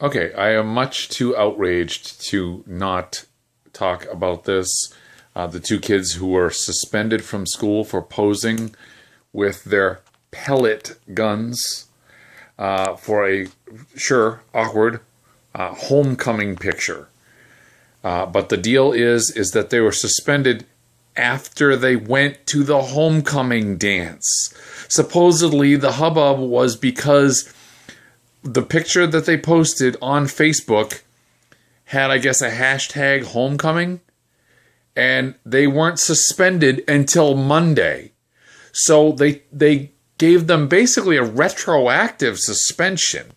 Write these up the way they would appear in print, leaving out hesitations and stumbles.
Okay, I am much too outraged to not talk about this. The two kids who were suspended from school for posing with their pellet guns for a, sure, awkward homecoming picture. But the deal is that they were suspended after they went to the homecoming dance. Supposedly, the hubbub was because the picture that they posted on Facebook had, I guess, a hashtag homecoming, and they weren't suspended until Monday. So they gave them basically a retroactive suspension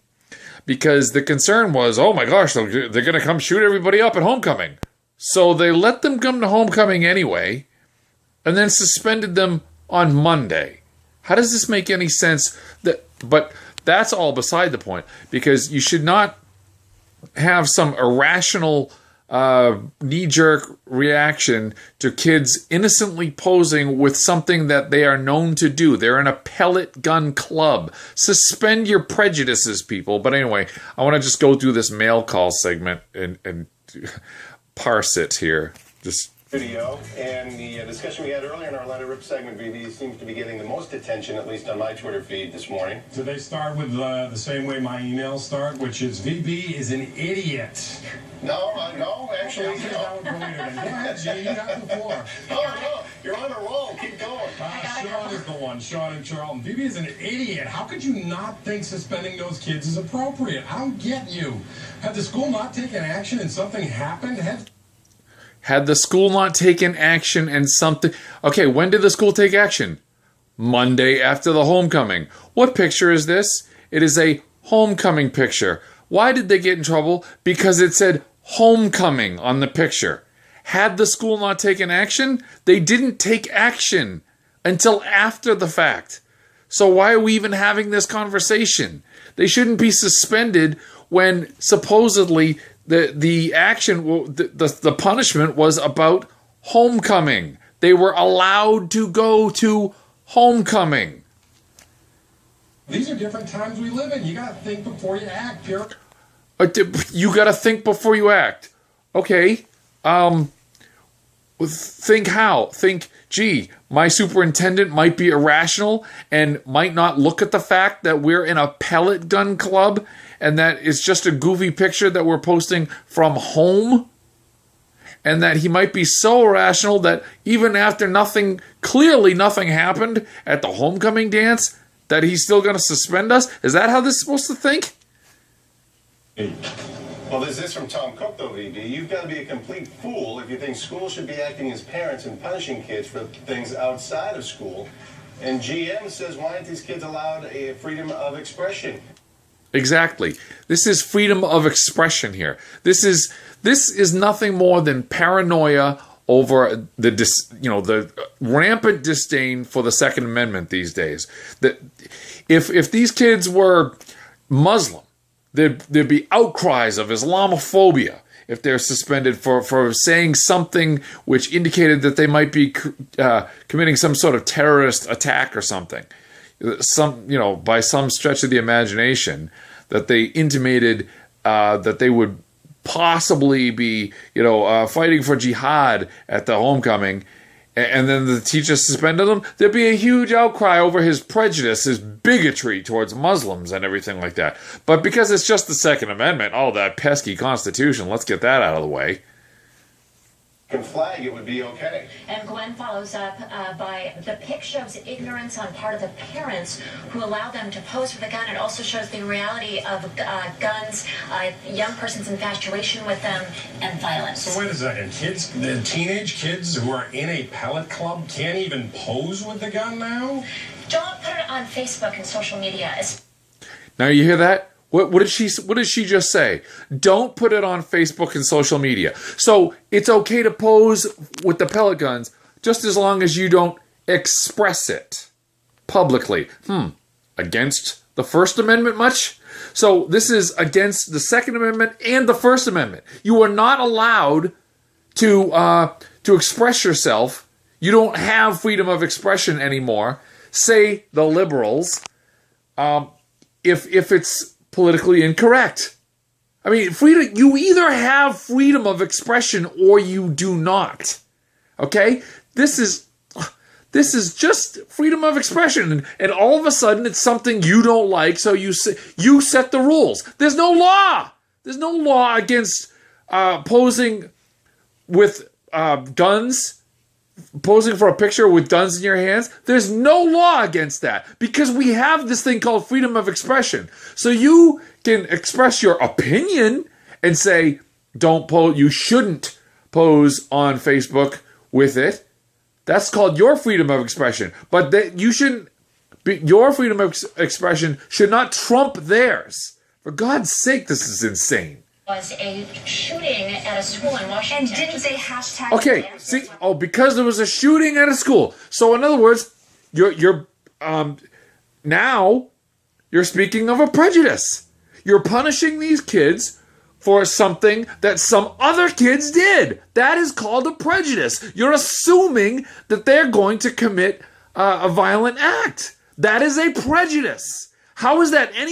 because the concern was, oh my gosh, they're going to come shoot everybody up at homecoming. So they let them come to homecoming anyway and then suspended them on Monday. How does this make any sense? But that's all beside the point, because you should not have some irrational knee-jerk reaction to kids innocently posing with something that they are known to do. They're in a pellet gun club. Suspend your prejudices, people. But anyway, I want to just go through this mail call segment and parse it here. Just video, and the discussion we had earlier in our Let It Rip segment, VB, seems to be getting the most attention, at least on my Twitter feed this morning. So they start with the same way my emails start, which is VB is an idiot. No, actually, Okay, no. Go ahead, Gene, you got the floor. No, you're on a roll. Keep going. Sean is the one, Sean and Charlton. VB is an idiot. How could you not think suspending those kids is appropriate? I don't get you. Had the school not taken action and something happened? Had the school not taken action and something... Okay, when did the school take action? Monday after the homecoming. What picture is this? It is a homecoming picture. Why did they get in trouble? Because it said homecoming on the picture. Had the school not taken action? They didn't take action until after the fact. So why are we even having this conversation? They shouldn't be suspended when supposedly the action, the punishment was about homecoming. They were allowed to go to homecoming. These are different times we live in. You got to think before you act, Pierre. You got to think before you act. Okay. Think how? Think, gee, my superintendent might be irrational and might not look at the fact that we're in a pellet gun club and that it's just a goofy picture that we're posting from home, and that he might be so irrational that even after clearly nothing happened at the homecoming dance, that he's still going to suspend us? Is that how this is supposed to think? Well, there's this from Tom Cook, though, VB. You've got to be a complete fool if you think schools should be acting as parents and punishing kids for things outside of school. And GM says, why aren't these kids allowed a freedom of expression? Exactly. This is freedom of expression here. This is nothing more than paranoia over the rampant disdain for the Second Amendment these days. That if these kids were Muslim, there'd be outcries of Islamophobia if they're suspended for saying something which indicated that they might be committing some sort of terrorist attack or something. By some stretch of the imagination, that they intimated that they would possibly be, fighting for jihad at the homecoming, and then the teacher suspended him, there'd be a huge outcry over his prejudice, his bigotry towards Muslims and everything like that. But because it's just the Second Amendment, that pesky Constitution, let's get that out of the way. Can flag, it would be okay. And Gwen follows up by the pic shows ignorance on part of the parents who allow them to pose for the gun. It also shows the reality of guns, young person's infatuation with them, and violence. So wait a second, the teenage kids who are in a pellet club can't even pose with the gun now? Don't put it on Facebook and social media. Now you hear that? What did she just say? Don't put it on Facebook and social media. So it's okay to pose with the pellet guns just as long as you don't express it publicly. Against the First Amendment much? So this is against the Second Amendment and the First Amendment. You are not allowed to express yourself. You don't have freedom of expression anymore. Say the liberals. If it's politically incorrect. I mean, freedom, you either have freedom of expression or you do not. Okay? This is just freedom of expression. And all of a sudden, it's something you don't like, so you set the rules. There's no law. There's no law against posing with guns, posing for a picture with guns in your hands. There's no law against that because we have this thing called freedom of expression. So you can express your opinion and say, don't pose, you shouldn't pose on Facebook with it. That's called your freedom of expression. But that you shouldn't be, your freedom of expression should not trump theirs. For God's sake, this is insane. Was a shooting at a school in Washington. And didn't they hashtag? Okay, see, because there was a shooting at a school. So in other words, you're now you're speaking of a prejudice. You're punishing these kids for something that some other kids did. That is called a prejudice. You're assuming that they're going to commit a violent act. That is a prejudice. How is that any